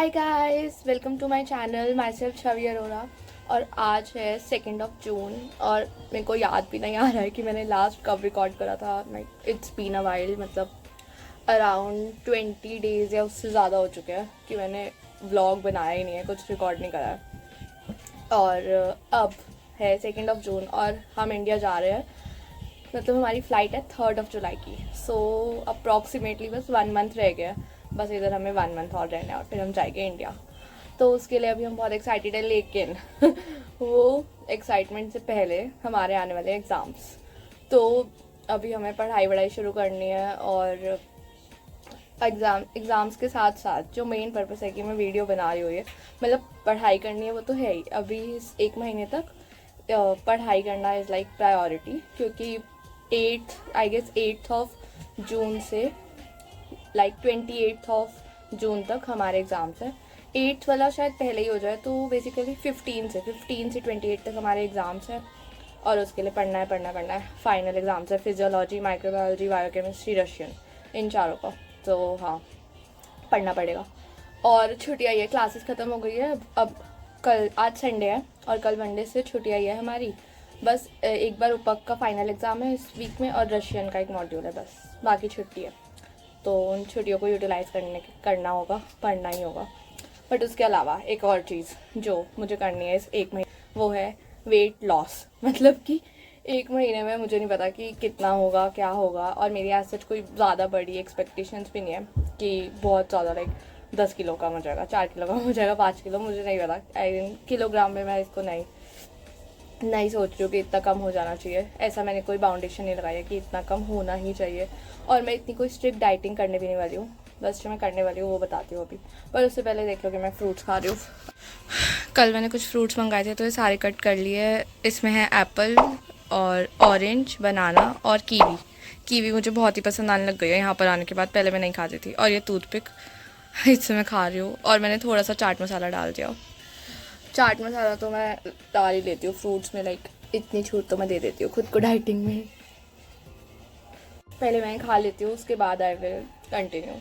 Hi guys, welcome to my channel. Myself Chhavi Arora. और आज है 2 जून और मेरे को याद भी नहीं आ रहा है कि मैंने लास्ट कब रिकॉर्ड करा था। Like it's been a while, मतलब अराउंड 20 डेज़ या उससे ज़्यादा हो चुके हैं कि मैंने व्लॉग बनाया ही नहीं है, कुछ रिकॉर्ड नहीं करा है। और अब है 2 जून और हम इंडिया जा रहे हैं। मतलब हमारी फ़्लाइट है 3 जुलाई की। सो अप्रॉक्सीमेटली बस 1 मंथ रह गया। बस इधर हमें 1 मंथ और रहना है और फिर हम जाएंगे इंडिया। तो उसके लिए अभी हम बहुत एक्साइटेड है, लेकिन वो एक्साइटमेंट से पहले हमारे आने वाले एग्ज़ाम्स। तो अभी हमें पढ़ाई वढ़ाई शुरू करनी है और एग्ज़ाम्स के साथ साथ जो मेन पर्पस है कि मैं वीडियो बना रही हूँ, ये मतलब पढ़ाई करनी है वो तो है ही। अभी इस 1 महीने तक पढ़ाई करना इज़ लाइक प्रायोरिटी, क्योंकि 8 जून से लाइक 28 जून तक हमारे एग्ज़ाम्स हैं। 8 वाला शायद पहले ही हो जाए, तो बेसिकली 15 से 28 तक हमारे एग्ज़ाम्स हैं और उसके लिए पढ़ना है। फाइनल एग्ज़ाम्स है फिजियोलॉजी, माइक्रोबायोलॉजी, बायोकेमिस्ट्री, रशियन, इन चारों का। तो हाँ, पढ़ना पड़ेगा। और छुट्टी आई है, क्लासेस ख़त्म हो गई है। अब कल, आज संडे है और कल मंडे से छुट्टी आई है हमारी। बस एक बार उपक का फाइनल एग्ज़ाम है इस वीक में और रशियन का एक मॉड्यूल है, बस बाकी छुट्टी है। तो उन छुट्टियों को यूटिलाइज़ करना होगा, पढ़ना ही होगा। बट उसके अलावा एक और चीज़ जो मुझे करनी है इस 1 महीने, वो है वेट लॉस। मतलब कि 1 महीने में मुझे नहीं पता कि कितना होगा, क्या होगा। और मेरी आज सच कोई ज़्यादा बड़ी एक्सपेक्टेशंस भी नहीं है कि बहुत ज़्यादा लाइक 10 किलो कम हो जाएगा, 4 किलो कम हो जाएगा, 5 किलो, मुझे नहीं पता। आई मीन किलोग्राम में मैं इसको नहीं सोच रही हूँ कि इतना कम हो जाना चाहिए। ऐसा मैंने कोई बाउंडेशन नहीं लगाया कि इतना कम होना ही चाहिए। और मैं इतनी कोई स्ट्रिक्ट डाइटिंग करने भी नहीं वाली हूँ। बस जो मैं करने वाली हूँ वो बताती हूँ अभी। पर उससे पहले देख लो कि मैं फ्रूट्स खा रही हूँ। कल मैंने कुछ फ्रूट्स मंगाए थे तो ये सारे कट कर लिए। इसमें है एप्पल और ऑरेंज, बनाना और कीवी मुझे बहुत ही पसंद आने लग गई है यहाँ पर आने के बाद। पहले मैं नहीं खाती थी। और ये टूथपिक, इससे मैं खा रही हूँ। और मैंने थोड़ा सा चाट मसाला डाल दिया। चाट मसाला तो मैं डाल ही लेती हूँ फ्रूट्स में, लाइक इतनी छूट तो मैं दे देती हूँ खुद को डाइटिंग में। पहले मैं खा लेती हूँ, उसके बाद आई विल कंटिन्यू।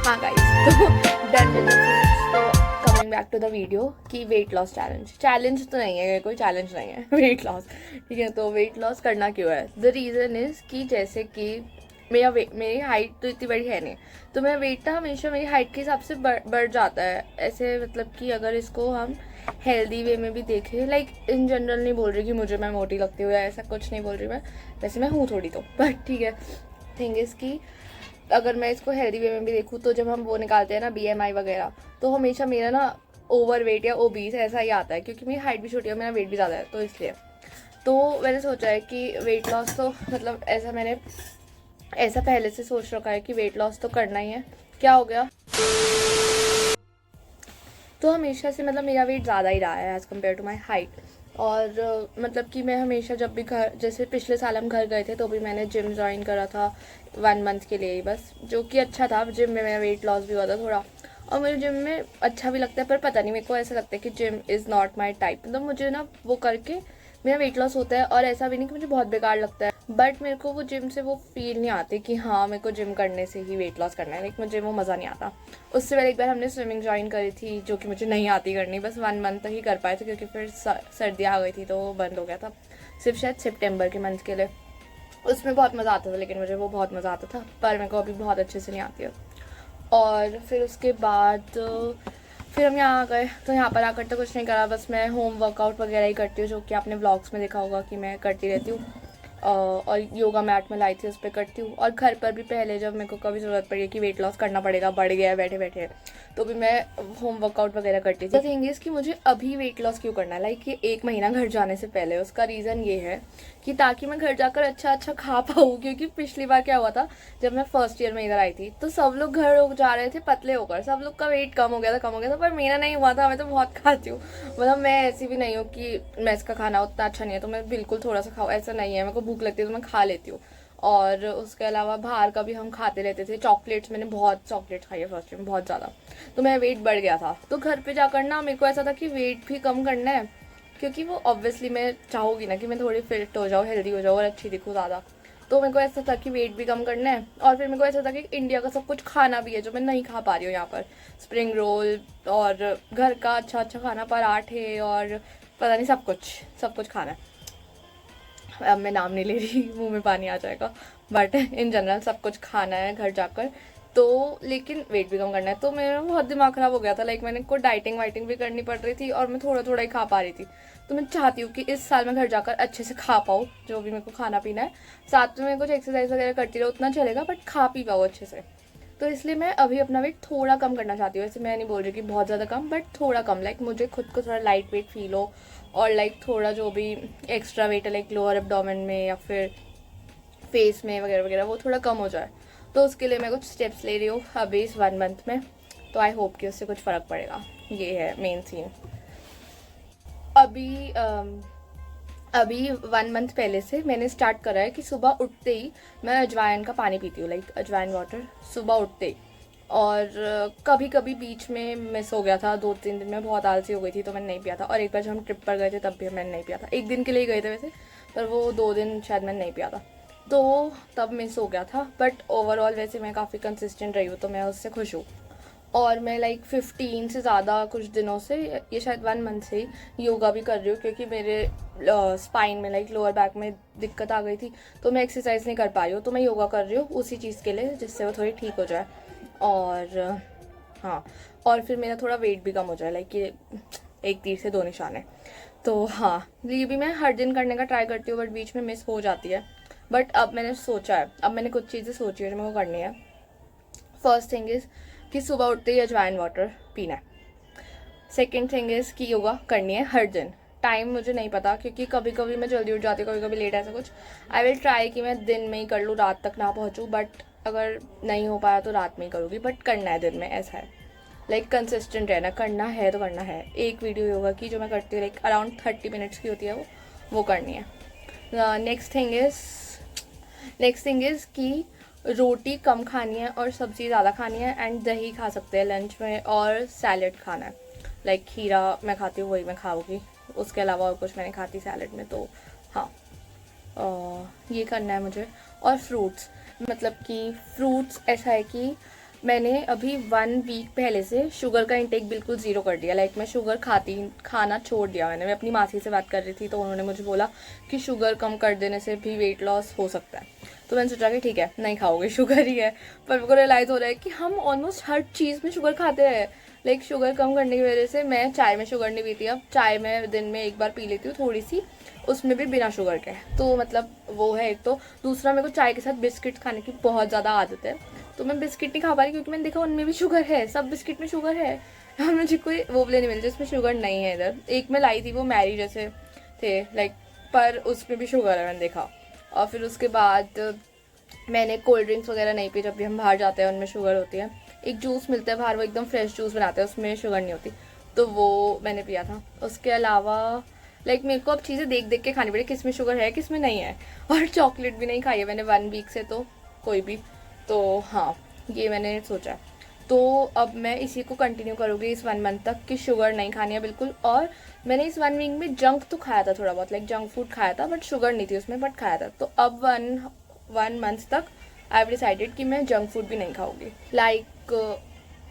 हाँ गाइस, तो डन विद द फ्रूट्स। तो coming back to the video कि वेट लॉस चैलेंज तो नहीं है, कोई चैलेंज नहीं है वेट लॉस, ठीक है। तो वेट लॉस करना क्यों है? द रीज़न इज़ कि जैसे कि मेरी हाइट तो इतनी बड़ी है नहीं, तो मेरा वेट ना हमेशा मेरी हाइट के हिसाब से बढ़ जाता है ऐसे। मतलब कि अगर इसको हम हेल्दी वे में भी देखें, लाइक इन जनरल नहीं बोल रही कि मैं मोटी लगती हूँ या ऐसा कुछ नहीं बोल रही मैं, वैसे मैं हूँ थोड़ी तो, बट ठीक है। थिंग इज़ कि अगर मैं इसको हेल्दी वे में भी देखूँ तो जब हम वो निकालते हैं ना BMI वगैरह, तो हमेशा मेरा ना ओवर वेट या ओबीस ऐसा ही आता है, क्योंकि मेरी हाइट भी छोटी है, मेरा वेट भी ज़्यादा है, तो इसलिए। तो मैंने सोचा है कि वेट लॉस तो मतलब ऐसा पहले से सोच रखा है कि वेट लॉस तो करना ही है। क्या हो गया, तो हमेशा से मतलब मेरा वेट ज़्यादा ही रहा है as compare to my height. और मतलब कि मैं हमेशा जब भी घर, जैसे पिछले साल हम घर गए थे तो भी मैंने जिम ज्वाइन करा था 1 मंथ के लिए ही बस, जो कि अच्छा था। जिम में मेरा वेट लॉस भी हुआ था थोड़ा, और मुझे जिम में अच्छा भी लगता है। पर पता नहीं, मेरे को ऐसा लगता है कि gym is not my type. मतलब मुझे ना वो करके मेरा वेट लॉस होता है, और ऐसा भी नहीं कि मुझे बहुत बेकार लगता है, बट मेरे को वो जिम से वो फील नहीं आती कि हाँ मेरे को जिम करने से ही वेट लॉस करना है। लाइक मुझे वो मज़ा नहीं आता। उससे पहले एक बार हमने स्विमिंग ज्वाइन करी थी, जो कि मुझे नहीं आती करनी, बस 1 मंथ तक ही कर पाए थे, क्योंकि फिर सर्दियाँ आ गई थी तो वो बंद हो गया था, सिर्फ शायद सितंबर के मंथ के लिए। उसमें बहुत मज़ा आता था, लेकिन मुझे वो बहुत मज़ा आता था, पर मेरे को अभी बहुत अच्छे से नहीं आती है। और फिर उसके बाद फिर हम यहाँ आ गए, तो यहाँ पर आकर तो कुछ नहीं करा, बस मैं होम वर्कआउट वगैरह ही करती हूँ, जो कि आपने व्लॉग्स में देखा होगा कि मैं करती रहती हूँ। और योगा मैट में लाई थी, उस पर करती हूँ। और घर पर भी पहले जब मेरे को कभी ज़रूरत पड़ी कि वेट लॉस करना पड़ेगा, बढ़ गया है बैठे बैठे, तो भी मैं होम वर्कआउट वगैरह करती थी। थिंग इज़ कि मुझे अभी वेट लॉस क्यों करना है, लाइक ये 1 महीना घर जाने से पहले, उसका रीज़न ये है कि ताकि मैं घर जाकर अच्छा अच्छा खा पाऊँ। क्योंकि पिछली बार क्या हुआ था, जब मैं फर्स्ट ईयर में इधर आई थी तो सब लोग घर जा रहे थे पतले होकर, सब लोग का वेट कम हो गया था, पर मेरा नहीं हुआ था। मैं तो बहुत खाती हूँ, मतलब मैं ऐसी भी नहीं हूँ कि मेस का खाना उतना अच्छा नहीं है तो मैं बिल्कुल थोड़ा सा खाऊँ, ऐसा नहीं है। मेरे को भूख लगती है तो मैं खा लेती हूँ। और उसके अलावा बाहर का भी हम खाते रहते थे। चॉकलेट्स, मैंने बहुत चॉकलेट खाई है फर्स्ट टाइम, बहुत ज़्यादा, तो मेरा वेट बढ़ गया था। तो घर पे जाकर ना मेरे को ऐसा था कि वेट भी कम करना है, क्योंकि वो ऑब्वियसली मैं चाहूँगी ना कि मैं थोड़ी फिट हो जाऊँ, हेल्दी हो जाऊँ और अच्छी दिखूँ ज़्यादा। तो मेरे को ऐसा था कि वेट भी कम करना है, और फिर मेरे को ऐसा था कि इंडिया का सब कुछ खाना भी है जो मैं नहीं खा पा रही हूँ यहाँ पर। स्प्रिंग रोल और घर का अच्छा अच्छा खाना, पराठे और पता नहीं सब कुछ खाना है। अब मैं नाम नहीं ले रही, मुंह में पानी आ जाएगा, बट इन जनरल सब कुछ खाना है घर जाकर। तो लेकिन वेट भी कम करना है, तो मेरा बहुत दिमाग ख़राब हो गया था। लाइक मैंने को डाइटिंग वाइटिंग भी करनी पड़ रही थी और मैं थोड़ा थोड़ा ही खा पा रही थी। तो मैं चाहती हूँ कि इस साल मैं घर जाकर अच्छे से खा पाऊँ जो भी मेरे को खाना पीना है, साथ में मैं कुछ एक्सरसाइज वगैरह करती रहूँ, उतना चलेगा, बट खा पी पाऊँ अच्छे से। तो इसलिए मैं अभी अपना वेट थोड़ा कम करना चाहती हूँ। वैसे मैं नहीं बोल रही कि बहुत ज़्यादा कम, बट थोड़ा कम, लाइक मुझे खुद को थोड़ा लाइट वेट फील हो, और लाइक थोड़ा जो भी एक्स्ट्रा वेट है लाइक लोअर एब्डोमेन में या फिर फेस में वगैरह वगैरह, वो थोड़ा कम हो जाए। तो उसके लिए मैं कुछ स्टेप्स ले रही हूँ अभी इस 1 मंथ में। तो आई होप कि उससे कुछ फ़र्क पड़ेगा। ये है मेन सीन। अभी अभी 1 मंथ पहले से मैंने स्टार्ट करा है कि सुबह उठते ही मैं अजवाइन का पानी पीती हूँ, लाइक अजवाइन वाटर सुबह उठते ही। और कभी कभी बीच में मिस हो गया था, 2-3 दिन में बहुत आलसी हो गई थी तो मैंने नहीं पिया था। और एक बार जब हम ट्रिप पर गए थे तब भी मैंने नहीं पिया था, 1 दिन के लिए गए थे वैसे, पर वो 2 दिन शायद मैंने नहीं पिया था, तो तब मिस हो गया था। बट ओवरऑल वैसे मैं काफ़ी कंसिस्टेंट रही हूँ, तो मैं उससे खुश हूँ। और मैं लाइक 15 से ज़्यादा कुछ दिनों से, ये शायद 1 मंथ से ही योगा भी कर रही हूँ, क्योंकि मेरे स्पाइन में लाइक लोअर बैक में दिक्कत आ गई थी, तो मैं एक्सरसाइज नहीं कर पा रही हूँ, तो मैं योगा कर रही हूँ उसी चीज़ के लिए, जिससे वो थोड़ी ठीक हो जाए। और हाँ, और फिर मेरा थोड़ा वेट भी कम हो जाए, लाइक ये एक तीर से 2 निशान है। तो हाँ, ये भी मैं हर दिन करने का ट्राई करती हूँ, बट बीच में मिस हो जाती है। बट अब मैंने सोचा है, अब मैंने कुछ चीज़ें सोची है जो मेरे को करनी है। फर्स्ट थिंग इज़ कि सुबह उठते ही अजवाइन वाटर पीना है। सेकेंड थिंग इज़ कि योगा करनी है हर दिन। टाइम मुझे नहीं पता, क्योंकि कभी कभी मैं जल्दी उठ जाती हूँ, कभी कभी लेट, ऐसा कुछ। आई विल ट्राई कि मैं दिन में ही कर लूँ, रात तक ना पहुँचूँ, बट अगर नहीं हो पाया तो रात में ही करूँगी, बट करना है दिन में, ऐसा है। लाइक कंसिस्टेंट रहना, करना है तो करना है। एक वीडियो योगा की जो मैं करती हूँ लाइक अराउंड 30 मिनट्स की होती है, वो करनी है। नेक्स्ट थिंग इज़ कि रोटी कम खानी है और सब्ज़ी ज़्यादा खानी है, एंड दही खा सकते हैं लंच में, और सैलड खाना है। लाइक खीरा मैं खाती हूँ, वही मैं खाऊंगी, उसके अलावा और कुछ मैं नहीं खाती सैलड में। तो हाँ, ये करना है मुझे। और फ्रूट्स, मतलब कि फ्रूट्स ऐसा है कि मैंने अभी 1 वीक पहले से शुगर का इंटेक बिल्कुल ज़ीरो कर दिया। लाइक मैं शुगर खाना छोड़ दिया मैंने। मैं अपनी मासी से बात कर रही थी तो उन्होंने मुझे बोला कि शुगर कम कर देने से भी वेट लॉस हो सकता है। तो मैंने सोचा कि ठीक है, नहीं खाओगे, शुगर ही है। पर मेरे को रियलाइज़ हो रहा है कि हम ऑलमोस्ट हर चीज़ में शुगर खाते हैं। लाइक शुगर कम करने की वजह से मैं चाय में शुगर नहीं पीती। अब चाय में दिन में 1 बार पी लेती हूँ थोड़ी सी, उसमें भी बिना शुगर के। तो मतलब वो है एक। तो दूसरा, मेरे को चाय के साथ बिस्किट खाने की बहुत ज़्यादा आदत है, तो मैं बिस्किट नहीं खा पा रही, क्योंकि मैंने देखा उनमें भी शुगर है, सब बिस्किट में शुगर है। और मुझे कोई वो भी नहीं मिल जिसमें शुगर नहीं है। इधर एक मैं लाई थी, वो मैरी जैसे थे लाइक, पर उसमें भी शुगर है मैंने देखा। और फिर उसके बाद मैंने कोल्ड ड्रिंक्स वगैरह नहीं पी, जब भी हम बाहर जाते हैं उनमें शुगर होती है। एक जूस मिलता है बाहर, वो एकदम फ्रेश जूस बनाते हैं, उसमें शुगर नहीं होती, तो वो मैंने पिया था। उसके अलावा लाइक मेरे को अब चीज़ें देख देख के खानी पड़ी, किस में शुगर है किस में नहीं है। और चॉकलेट भी नहीं खाई है मैंने 1 वीक से, तो कोई भी। तो हाँ, ये मैंने सोचा है। तो अब मैं इसी को कंटिन्यू करूँगी इस 1 मंथ तक, कि शुगर नहीं खानी है बिल्कुल। और मैंने इस 1 वीक में जंक तो खाया था थोड़ा बहुत, लाइक जंक फूड खाया था, बट शुगर नहीं थी उसमें, बट खाया था। तो अब 1 मंथ तक आई हैव डिसाइडेड कि मैं जंक फूड भी नहीं खाऊंगी। लाइक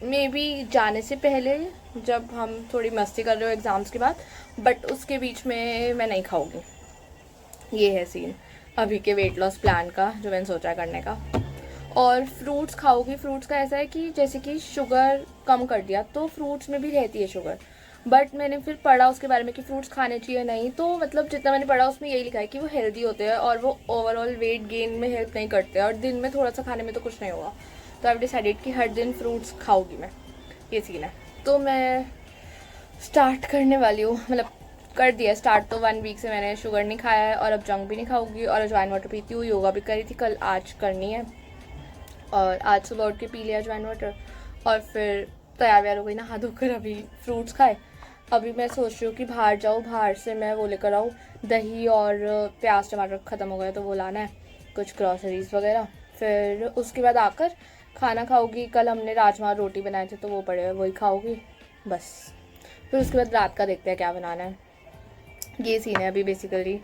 मे बी जाने से पहले, जब हम थोड़ी मस्ती कर रहे हो एग्ज़ाम्स के बाद, बट उसके बीच में मैं नहीं खाऊंगी। ये है सीन अभी के वेट लॉस प्लान का, जो मैंने सोचा है करने का। और फ्रूट्स खाओगी, फ्रूट्स का ऐसा है कि जैसे कि शुगर कम कर दिया तो फ्रूट्स में भी रहती है शुगर, बट मैंने फिर पढ़ा उसके बारे में कि फ्रूट्स खाने चाहिए नहीं, तो मतलब जितना मैंने पढ़ा उसमें यही लिखा है कि वो हेल्दी होते हैं और वो ओवरऑल वेट गेन में हेल्प नहीं करते हैं, और दिन में थोड़ा सा खाने में तो कुछ नहीं होगा। तो आई डिसाइडेड कि हर दिन फ्रूट्स खाऊंगी मैं, ये सीन है। तो मैं स्टार्ट करने वाली हूँ, मतलब कर दिया स्टार्ट। तो 1 वीक से मैंने शुगर नहीं खाया है और अब जंक भी नहीं खाऊंगी, और अजवाइन वाटर पीती हूँ। योगा भी करी थी कल, आज करनी है, और आज सुबह उठ के पी लिया अजवाइन वाटर, और फिर तैयार व्यार हो गई, नहा धोकर अभी फ्रूट्स खाए। अभी मैं सोच रही हूँ कि बाहर जाऊँ, बाहर से मैं वो लेकर आऊँ दही और प्याज टमाटर ख़त्म हो गया तो वो लाना है, कुछ ग्रॉसरीज वगैरह। फिर उसके बाद आकर खाना खाऊंगी। कल हमने राजमा रोटी बनाए थे तो वो पड़े हुए, वही खाऊंगी बस। फिर उसके बाद रात का देखते हैं क्या बनाना है। ये सीन है अभी बेसिकली।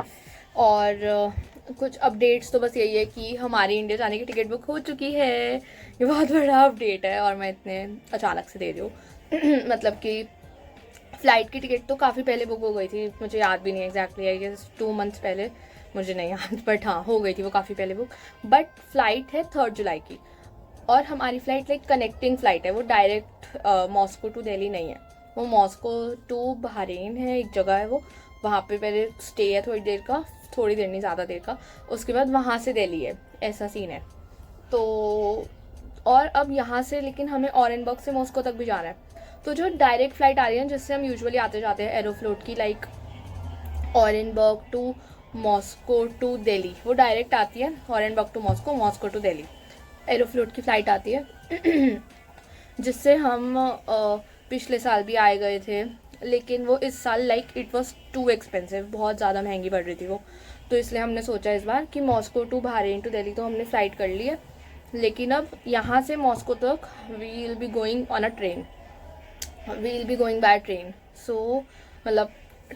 और कुछ अपडेट्स तो बस यही है कि हमारी इंडिया जाने की टिकट बुक हो चुकी है। ये बहुत बड़ा अपडेट है और मैं इतने अचानक से दे रही हूँ मतलब कि फ़्लाइट की टिकट तो काफ़ी पहले बुक हो गई थी, मुझे याद भी नहीं एग्जैक्टली, आई गेस 2 मंथ्स पहले, मुझे नहीं याद, बट हाँ हो गई थी वो काफ़ी पहले बुक। बट फ़्लाइट है 3 जुलाई की, और हमारी फ़्लाइट लाइक कनेक्टिंग फ़्लाइट है, वो डायरेक्ट मॉस्को टू दिल्ली नहीं है, वो मॉस्को टू बहरीन है, एक जगह है वो, वहाँ पे पहले स्टे है थोड़ी देर का, थोड़ी देर नहीं ज़्यादा देर का, उसके बाद वहाँ से दिल्ली है, ऐसा सीन है। तो और अब यहाँ से लेकिन हमें ऑरेनबर्ग से मॉस्को तक भी जाना है। तो जो डायरेक्ट फ़्लाइट आ रही है जिससे हम यूजुअली आते जाते हैं एरोफ्लोट की, like Orenburg to Moscow to Delhi, वो डायरेक्ट आती है, Orenburg to Moscow, Moscow to Delhi Aeroflot की फ़्लाइट आती है जिससे हम पिछले साल भी आए गए थे, लेकिन वो इस साल like it was too expensive, बहुत ज़्यादा महंगी पड़ रही थी वो। तो इसलिए हमने सोचा इस बार कि Moscow to Bahrain to Delhi तो हमने फ़्लाइट कर ली है, लेकिन अब यहाँ से मॉस्को तक we will be going on a train, we will be going by train. So मतलब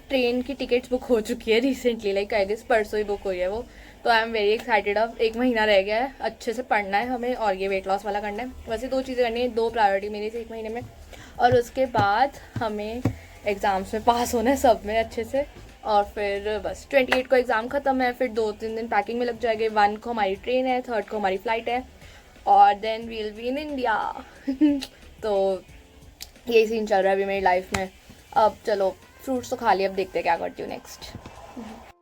ट्रेन की टिकट्स बुक हो चुकी है रिसेंटली, लाइक आई गेस परसों ही बुक हुई है वो। तो आई एम वेरी एक्साइटेड। अब 1 महीना रह गया है, अच्छे से पढ़ना है हमें और ये वेट लॉस वाला करना है। वैसे 2 चीज़ें करनी है, 2 प्रायोरिटी मेरी से 1 महीने में, और उसके बाद हमें एग्ज़ाम्स में पास होना है सब में अच्छे से। और फिर बस 28 को एग्ज़ाम ख़त्म है, फिर 2-3 दिन पैकिंग में लग जाएंगे। 1 को हमारी ट्रेन है, 3rd को हमारी फ़्लाइट है, और then we will be in India तो यही सीन चल रहा है अभी मेरी लाइफ में। अब चलो फ्रूट्स तो खा लिया, अब देखते हैं क्या करती हूँ नेक्स्ट।